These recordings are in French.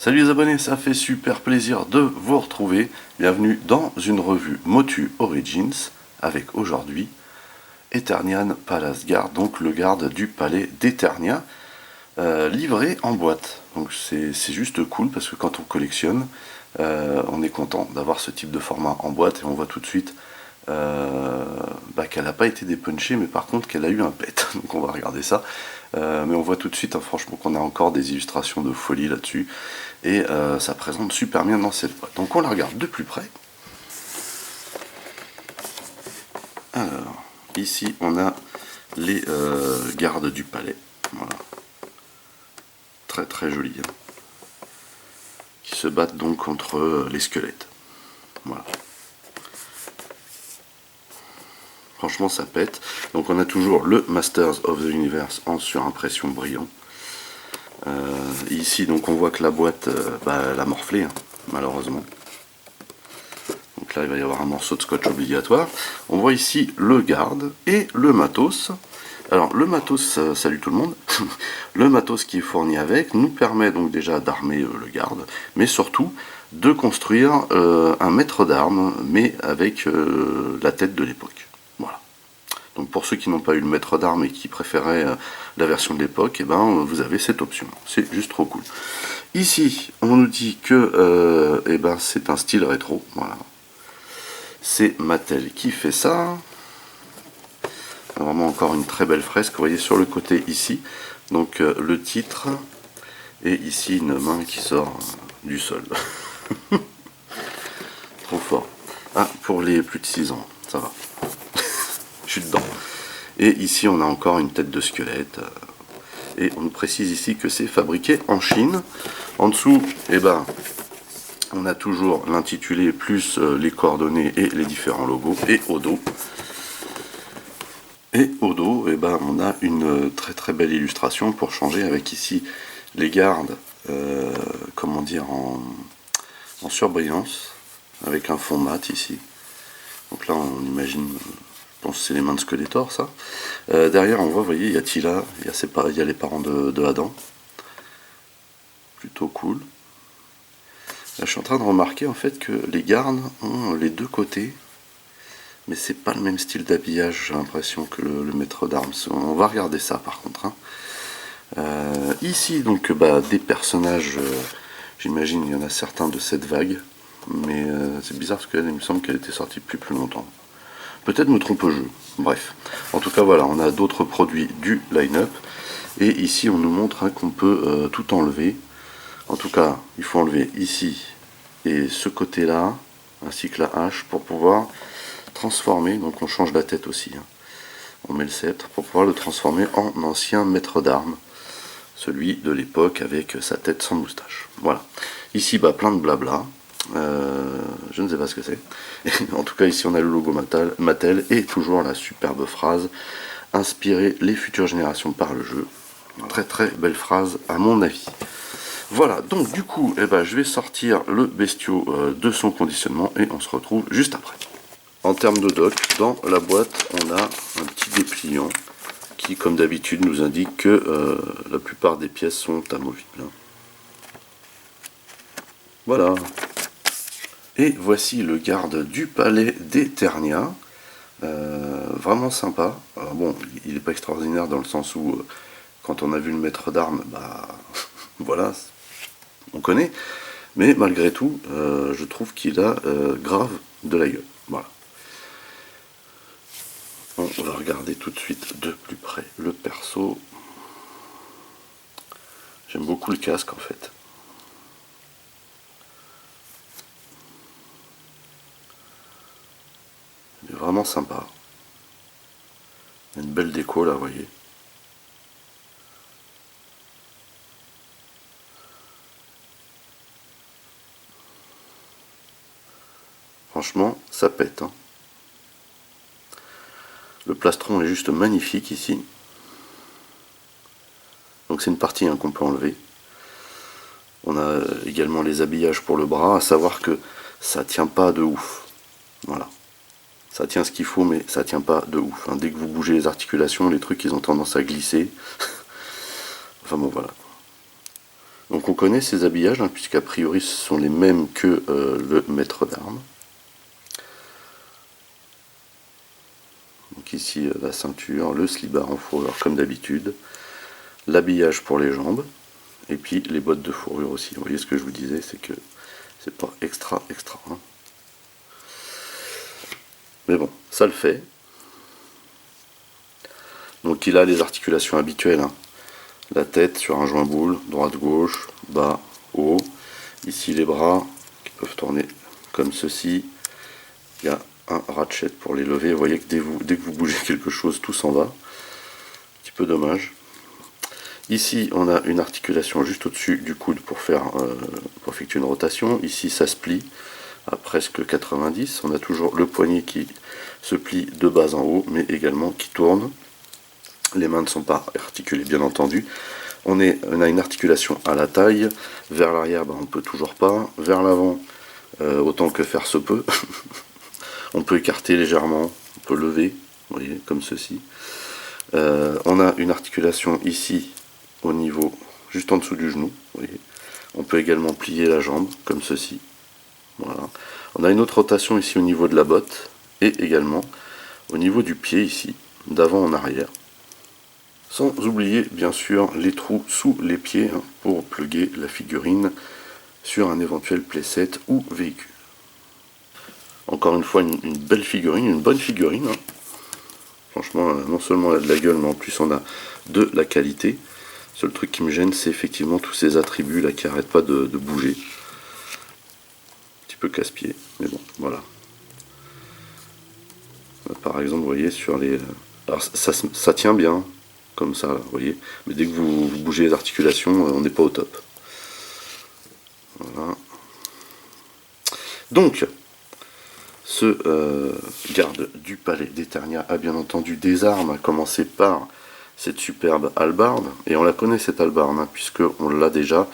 Salut les abonnés, ça fait super plaisir de vous retrouver. Bienvenue dans une revue Motu Origins avec aujourd'hui Eternian Palace Guard, donc le garde du palais d'Eternia, livré en boîte. Donc c'est juste cool parce que quand on collectionne, on est content d'avoir ce type de format en boîte et on voit tout de suite qu'elle n'a pas été dépunchée, mais par contre qu'elle a eu un pet. Donc on va regarder ça. Mais on voit tout de suite, franchement, qu'on a encore des illustrations de folie là-dessus. Et ça présente super bien dans cette boîte. Donc on la regarde de plus près. Alors, ici on a les gardes du palais. Voilà. Très très joli. Hein. Qui se battent donc contre les squelettes. Voilà. Franchement ça pète. Donc on a toujours le Masters of the Universe en surimpression brillant. Ici donc on voit que la boîte elle a morflé, hein, malheureusement. Donc là il va y avoir un morceau de scotch obligatoire. On voit ici le garde et le matos. Alors le matos, salut tout le monde, le matos qui est fourni avec nous permet donc déjà d'armer le garde, mais surtout de construire un maître d'armes, mais avec la tête de l'époque. Voilà. Donc pour ceux qui n'ont pas eu le maître d'armes et qui préféraient la version de l'époque, eh ben, vous avez cette option. C'est juste trop cool. Ici, on nous dit que c'est un style rétro. Voilà. C'est Mattel qui fait ça. Vraiment encore une très belle fresque. Vous voyez sur le côté ici, donc le titre, et ici une main qui sort du sol. Trop fort. Ah, pour les plus de 6 ans, ça va. Je suis dedans. Et ici on a encore une tête de squelette. Et on nous précise ici que c'est fabriqué en Chine. En dessous, on a toujours l'intitulé plus les coordonnées et les différents logos. Et au dos, on a une très très belle illustration pour changer, avec ici les gardes, en surbrillance, avec un fond mat ici. Donc là on imagine, je pense que c'est les mains de Skeletor ça. Derrière on voit, vous voyez, il y a Tila, il y a les parents de Adam. Plutôt cool. Là, je suis en train de remarquer en fait que les gardes ont les deux côtés, mais c'est pas le même style d'habillage, j'ai l'impression, que le maître d'armes. On va regarder ça par contre. Hein. Ici donc des personnages, j'imagine il y en a certains de cette vague, mais c'est bizarre parce qu'elle, il me semble qu'elle était sortie depuis plus longtemps. Peut-être me trompe-je, bref. En tout cas voilà, on a d'autres produits du line-up, et ici on nous montre qu'on peut tout enlever. En tout cas, il faut enlever ici et ce côté-là, ainsi que la hache, pour pouvoir transformer. Donc on change la tête aussi. Hein. On met le sceptre pour pouvoir le transformer en ancien maître d'armes, celui de l'époque avec sa tête sans moustache. Voilà. Ici, plein de blabla. Je ne sais pas ce que c'est. En tout cas, ici on a le logo Mattel et toujours la superbe phrase: inspirer les futures générations par le jeu. Très très belle phrase à mon avis. Voilà, donc du coup, je vais sortir le bestiau de son conditionnement et on se retrouve juste après. En termes de doc, dans la boîte, on a un petit dépliant qui, comme d'habitude, nous indique que la plupart des pièces sont amovibles. Voilà. Et voici le garde du palais d'Eternia. Vraiment sympa. Alors bon, il n'est pas extraordinaire dans le sens où, quand on a vu le maître d'armes, voilà, on connaît, mais malgré tout, je trouve qu'il a grave de la gueule. Voilà. On va regarder tout de suite de plus près le perso. J'aime beaucoup le casque en fait. Il est vraiment sympa. Il y a une belle déco là, vous voyez. Franchement, ça pète. Hein. Le plastron est juste magnifique ici. Donc c'est une partie qu'on peut enlever. On a également les habillages pour le bras, à savoir que ça tient pas de ouf. Voilà. Ça tient ce qu'il faut, mais ça tient pas de ouf. Hein. Dès que vous bougez les articulations, les trucs ils ont tendance à glisser. Enfin bon voilà. Donc on connaît ces habillages, hein, puisqu'a priori ce sont les mêmes que le maître d'armes. Donc ici la ceinture, le slibard en fourrure comme d'habitude, l'habillage pour les jambes, et puis les bottes de fourrure aussi. Vous voyez ce que je vous disais, c'est que c'est pas extra. Hein. Mais bon, ça le fait. Donc il a les articulations habituelles. Hein. La tête sur un joint boule, droite-gauche, bas, haut. Ici les bras qui peuvent tourner comme ceci. Il y a un ratchet pour les lever. Vous voyez que dès que vous bougez quelque chose, tout s'en va. Un petit peu dommage. Ici, on a une articulation juste au-dessus du coude pour effectuer une rotation. Ici, ça se plie à presque 90. On a toujours le poignet qui se plie de bas en haut, mais également qui tourne. Les mains ne sont pas articulées, bien entendu. On a une articulation à la taille. Vers l'arrière, on ne peut toujours pas. Vers l'avant, autant que faire se peut. On peut écarter légèrement, on peut lever, vous voyez, comme ceci. On a une articulation ici, au niveau, juste en dessous du genou, vous voyez. On peut également plier la jambe, comme ceci. Voilà. On a une autre rotation ici au niveau de la botte, et également au niveau du pied ici, d'avant en arrière. Sans oublier, bien sûr, les trous sous les pieds, hein, pour plugger la figurine sur un éventuel playset ou véhicule. Encore une fois, une belle figurine, une bonne figurine. Hein. Franchement, non seulement on a de la gueule, mais en plus on a de la qualité. Le seul truc qui me gêne, c'est effectivement tous ces attributs là qui n'arrêtent pas de bouger. Un petit peu casse-pied, mais bon, voilà. Par exemple, vous voyez, sur les... Alors ça tient bien, comme ça, vous voyez. Mais dès que vous bougez les articulations, on n'est pas au top. Voilà. Donc, ce garde du palais d'Eternia a bien entendu des armes, à commencer par cette superbe hallebarde. Et on la connaît cette hallebarde, hein, puisqu'on l'a déjà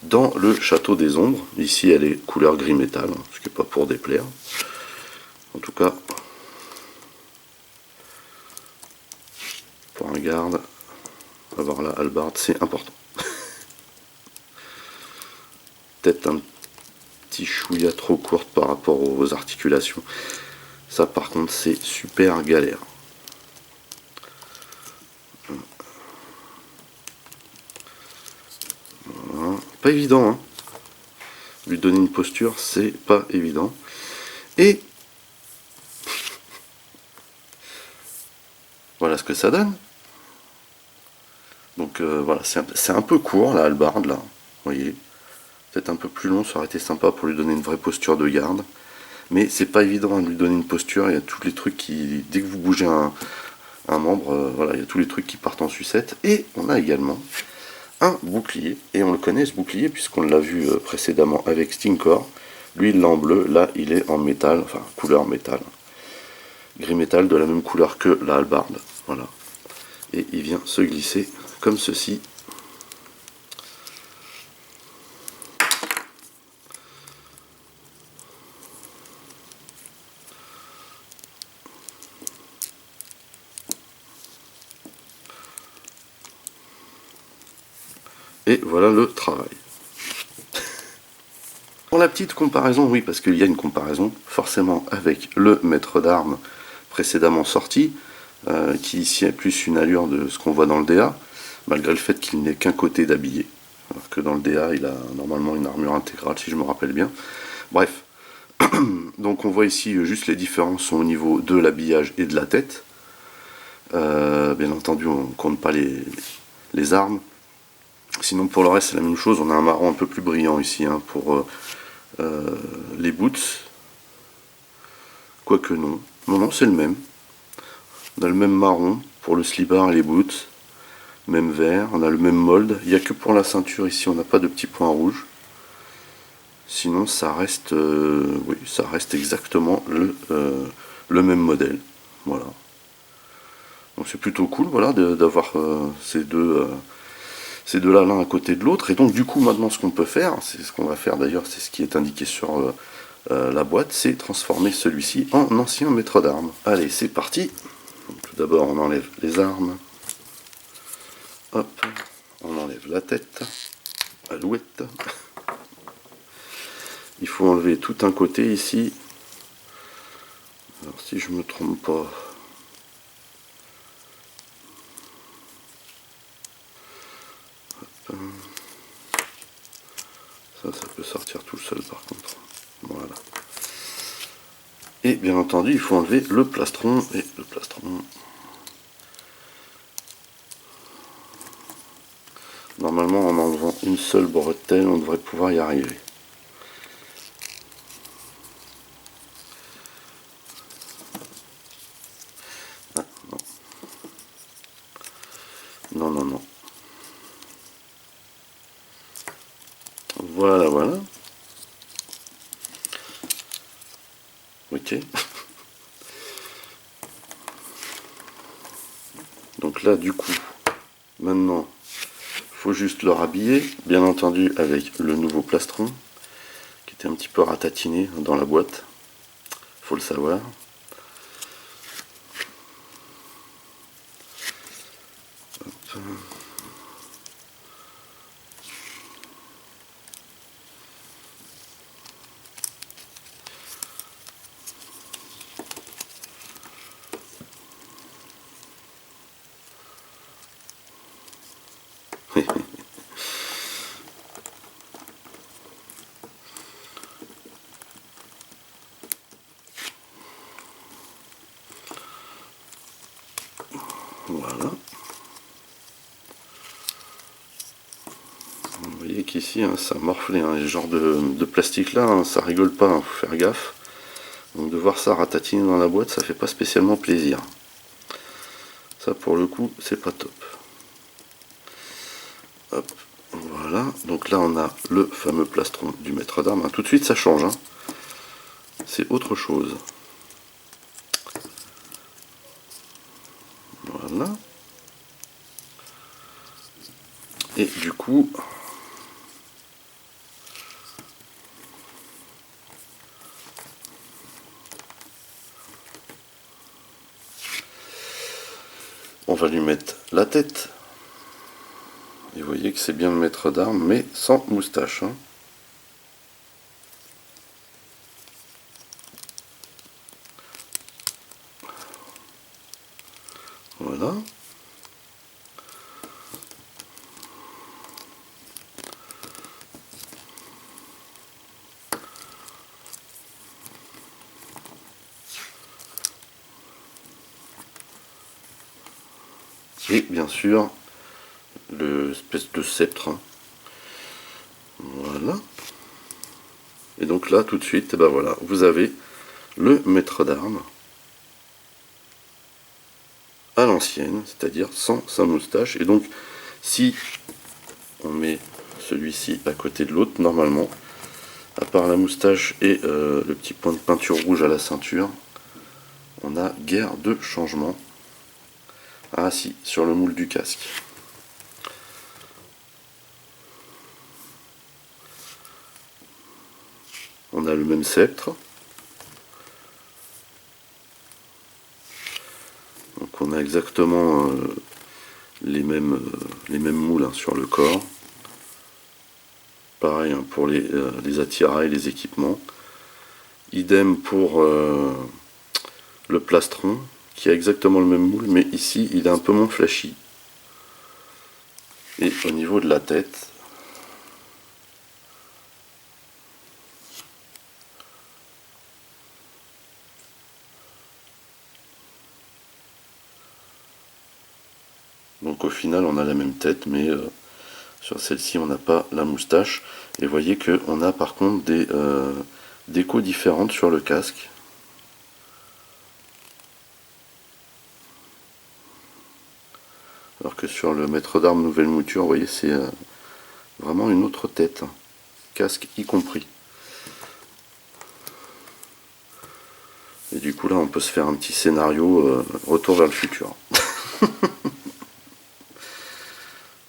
dans le château des ombres. Ici elle est couleur gris métal, hein, ce qui n'est pas pour déplaire. En tout cas, pour un garde, avoir la hallebarde c'est important. Peut-être un petit chouïa trop courte par rapport aux articulations. Ça par contre c'est super galère. Voilà. Pas évident, hein. Lui donner une posture, c'est pas évident. Et voilà ce que ça donne. Donc voilà, c'est un peu court la hallebarde là, vous voyez. Peut-être un peu plus long, ça aurait été sympa pour lui donner une vraie posture de garde. Mais c'est pas évident de lui donner une posture, il y a tous les trucs qui... Dès que vous bougez un membre, voilà, il y a tous les trucs qui partent en sucette. Et on a également un bouclier, et on le connaît ce bouclier puisqu'on l'a vu précédemment avec Stinkor. Lui il l'a en bleu, là il est en métal, enfin couleur métal. Gris métal de la même couleur que la hallebarde, voilà. Et il vient se glisser comme ceci. Et voilà le travail. Pour la petite comparaison, oui, parce qu'il y a une comparaison forcément avec le maître d'armes précédemment sorti, qui ici a plus une allure de ce qu'on voit dans le DA, malgré le fait qu'il n'ait qu'un côté d'habillé, alors que dans le DA il a normalement une armure intégrale si je me rappelle bien. Bref, donc on voit ici juste les différences sont au niveau de l'habillage et de la tête. Bien entendu on ne compte pas les armes. Sinon pour le reste c'est la même chose, on a un marron un peu plus brillant ici, hein, pour les boots. Quoique non, non c'est le même. On a le même marron pour le slibard et les boots. Même vert, on a le même mold. Il n'y a que pour la ceinture ici on n'a pas de petits points rouges. Sinon ça reste, oui, ça reste exactement le même modèle. Voilà. Donc c'est plutôt cool, voilà, d'avoir ces deux-là l'un à côté de l'autre. Et donc du coup maintenant ce qu'on peut faire, c'est ce qu'on va faire d'ailleurs, c'est ce qui est indiqué sur la boîte, c'est transformer celui-ci en ancien maître d'armes. Allez, c'est parti. Donc, tout d'abord on enlève les armes. Hop, on enlève la tête. Alouette. Il faut enlever tout un côté ici. Alors si je me trompe pas, ça peut sortir tout seul par contre. Voilà. Et bien entendu, il faut enlever le plastron. Et le plastron, normalement, en enlevant une seule bretelle, on devrait pouvoir y arriver. Ah, non. Non, non, non. Voilà, voilà. Ok. Donc là, du coup, maintenant, il faut juste le rhabiller, bien entendu avec le nouveau plastron, qui était un petit peu ratatiné dans la boîte, faut le savoir. Hop. Voilà. Vous voyez qu'ici, hein, ça morflé. Hein, les genres de plastique là, hein, ça rigole pas, hein, faut faire gaffe. Donc de voir ça ratatiner dans la boîte, ça fait pas spécialement plaisir. Ça pour le coup, c'est pas top. Hop, voilà. Donc là, on a le fameux plastron du maître d'armes. Hein, tout de suite, ça change. Hein. C'est autre chose. Voilà. Et du coup, on va lui mettre la tête. Et vous voyez que c'est bien le maître d'armes, mais sans moustache. Hein. Voilà. Et bien sûr, l'espèce de sceptre. Hein. Voilà. Et donc là, tout de suite, ben voilà, vous avez le maître d'armes à l'ancienne, c'est-à-dire sans sa moustache. Et donc, si on met celui-ci à côté de l'autre, normalement, à part la moustache et le petit point de peinture rouge à la ceinture, on a guère de changement. Ah si, sur le moule du casque. On a le même sceptre. Donc on a exactement les mêmes moules hein, sur le corps. Pareil hein, pour les attirails, les équipements. Idem pour le plastron, qui a exactement le même moule, mais ici il est un peu moins flashy. Et au niveau de la tête, donc au final on a la même tête, mais sur celle-ci on n'a pas la moustache. Et vous voyez qu'on a par contre des décos différentes sur le casque. Alors que sur le maître d'armes nouvelle mouture, vous voyez, c'est vraiment une autre tête, hein. Casque y compris. Et du coup là on peut se faire un petit scénario retour vers le futur.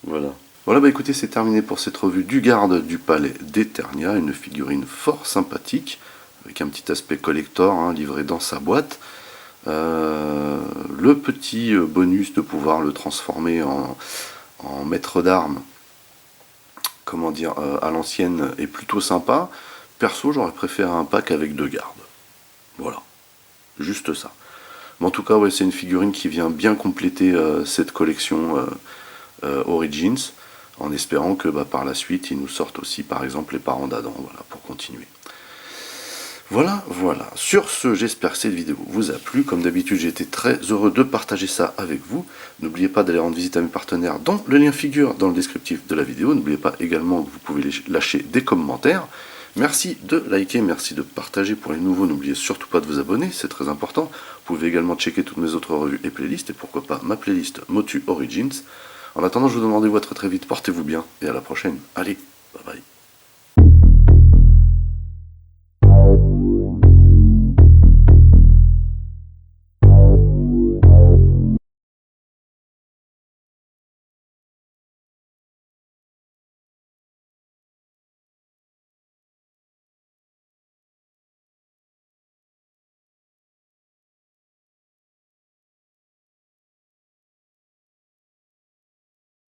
Voilà. Voilà, bah écoutez, c'est terminé pour cette revue du garde du palais d'Eternia, une figurine fort sympathique, avec un petit aspect collector hein, livré dans sa boîte. Le petit bonus de pouvoir le transformer en maître d'armes comment dire, à l'ancienne est plutôt sympa. Perso, j'aurais préféré un pack avec 2 gardes. Voilà, juste ça. Mais en tout cas, ouais, c'est une figurine qui vient bien compléter cette collection Origins, en espérant que par la suite, ils nous sortent aussi, par exemple, les parents d'Adam, voilà, pour continuer. Voilà, voilà. Sur ce, j'espère que cette vidéo vous a plu. Comme d'habitude, j'ai été très heureux de partager ça avec vous. N'oubliez pas d'aller rendre visite à mes partenaires dont le lien figure dans le descriptif de la vidéo. N'oubliez pas également que vous pouvez lâcher des commentaires. Merci de liker, merci de partager. Pour les nouveaux, n'oubliez surtout pas de vous abonner, c'est très important. Vous pouvez également checker toutes mes autres revues et playlists, et pourquoi pas ma playlist Motu Origins. En attendant, je vous donne rendez-vous très très vite. Portez-vous bien, et à la prochaine. Allez, bye bye.